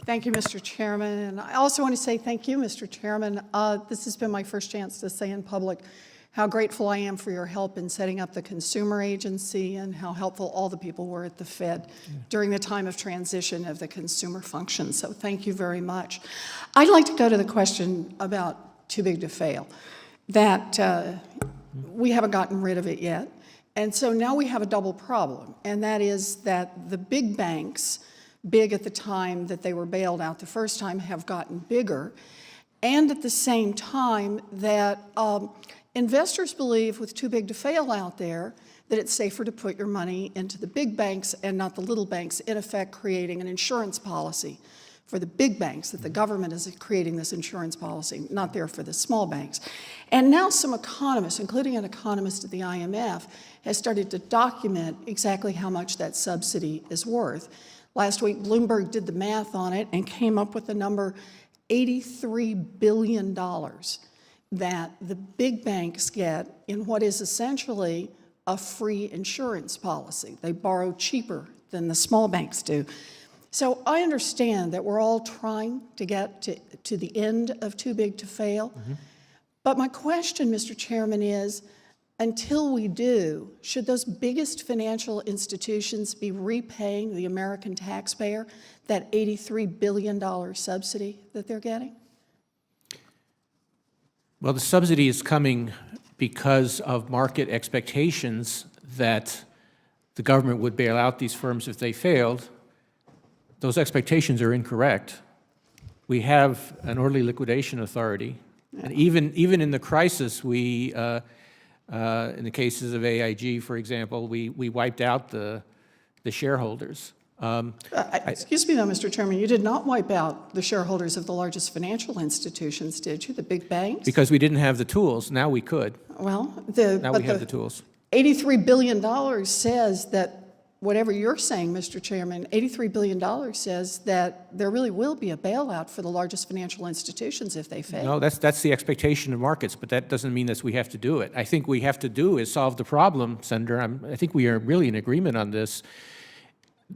Thank you, Mr. Chairman. And I also want to say thank you, Mr. Chairman. This has been my first chance to say in public how grateful I am for your help in setting up the consumer agency and how helpful all the people were at the Fed during the time of transition of the consumer function. So thank you very much. I'd like to go to the question about too big to fail, that we haven't gotten rid of it yet. And so now we have a double problem, and that is that the big banks, big at the time that they were bailed out the first time, have gotten bigger, and at the same time that investors believe with too big to fail out there that it's safer to put your money into the big banks and not the little banks, in effect creating an insurance policy for the big banks, that the government is creating this insurance policy, not there for the small banks. And now some economists, including an economist at the IMF, has started to document exactly how much that subsidy is worth. Last week, Bloomberg did the math on it and came up with the number $83 billion that the big banks get in what is essentially a free insurance policy. They borrow cheaper than the small banks do. So I understand that we're all trying to get to the end of too big to fail. But my question, Mr. Chairman, is, until we do, should those biggest financial institutions be repaying the American taxpayer that $83 billion subsidy that they're getting? Well, the subsidy is coming because of market expectations that the government would bail out these firms if they failed. Those expectations are incorrect. We have an orderly liquidation authority, and even in the crisis, we, in the cases of AIG, for example, we wiped out the shareholders. Excuse me, though, Mr. Chairman, you did not wipe out the shareholders of the largest financial institutions, did you? The big banks? Because we didn't have the tools. Now we could. Well, now we have the tools. $83 billion says that, whatever you're saying, Mr. Chairman, $83 billion says that there really will be a bailout for the largest financial institutions if they fail. No, that's the expectation of markets, but that doesn't mean that we have to do it. I think we have to do is solve the problem, Senator. I think we are really in agreement on this.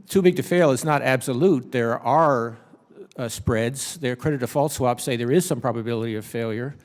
Too big to fail is not absolute. There are spreads. Their credit default swaps say there is some probability of failure.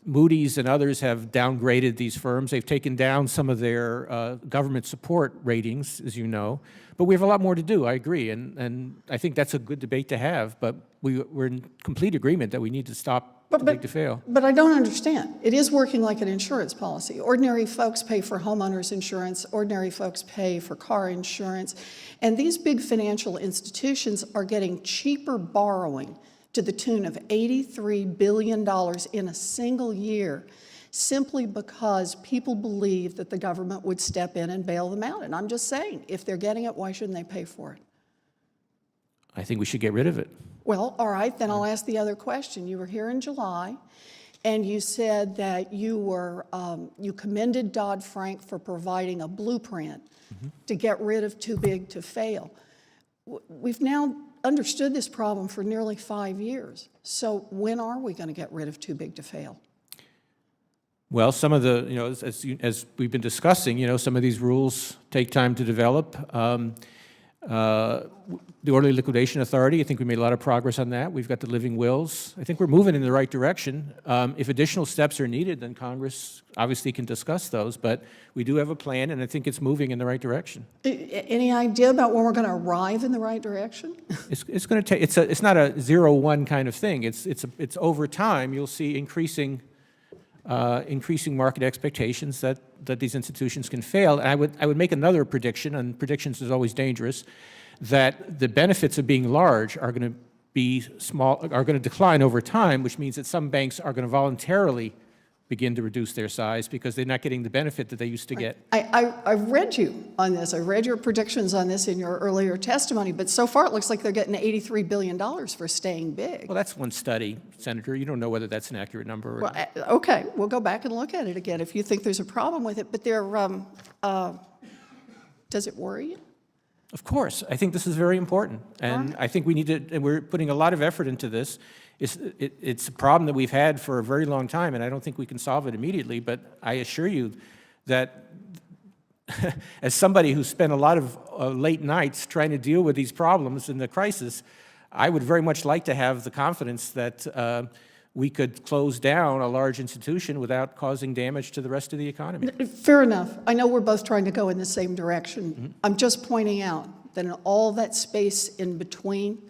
Moody's and others have downgraded these firms. They've taken down some of their government support ratings, as you know. But we have a lot more to do, I agree. And I think that's a good debate to have. But we're in complete agreement that we need to stop too big to fail. But I don't understand. It is working like an insurance policy. Ordinary folks pay for homeowners insurance. Ordinary folks pay for car insurance. And these big financial institutions are getting cheaper borrowing to the tune of $83 billion in a single year, simply because people believe that the government would step in and bail them out. And I'm just saying, if they're getting it, why shouldn't they pay for it? I think we should get rid of it. Well, all right, then I'll ask the other question. You were here in July, and you said that you commended Dodd-Frank for providing a blueprint to get rid of too big to fail. We've now understood this problem for nearly 5 years. So when are we going to get rid of too big to fail? Well, some of the, as we've been discussing, some of these rules take time to develop. The Orderly Liquidation Authority, I think we made a lot of progress on that. We've got the living wills. I think we're moving in the right direction. If additional steps are needed, then Congress obviously can discuss those, but we do have a plan, and I think it's moving in the right direction. Any idea about when we're going to arrive in the right direction? It's going to take, it's not a 0-1 kind of thing. It's over time, you'll see increasing market expectations that these institutions can fail. And I would make another prediction, and predictions is always dangerous, that the benefits of being large are going to be small, are going to decline over time, which means that some banks are going to voluntarily begin to reduce their size because they're not getting the benefit that they used to get. I read you on this. I read your predictions on this in your earlier testimony, but so far it looks like they're getting $83 billion for staying big. Well, that's one study, Senator. You don't know whether that's an accurate number or not. Well, okay, we'll go back and look at it again if you think there's a problem with it, but does it worry you? Of course. I think this is very important, and I think we need to, and we're putting a lot of effort into this. It's a problem that we've had for a very long time, and I don't think we can solve it immediately, but I assure you that as somebody who spent a lot of late nights trying to deal with these problems in the crisis, I would very much like to have the confidence that we could close down a large institution without causing damage to the rest of the economy. Fair enough. I know we're both trying to go in the same direction. I'm just pointing out that in all that space in between,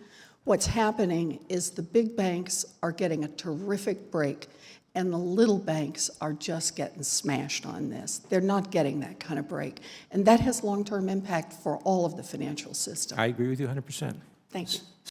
what's happening is the big banks are getting a terrific break, and the little banks are just getting smashed on this. They're not getting that kind of break. And that has long-term impact for all of the financial system. I agree with you 100%. Thank you.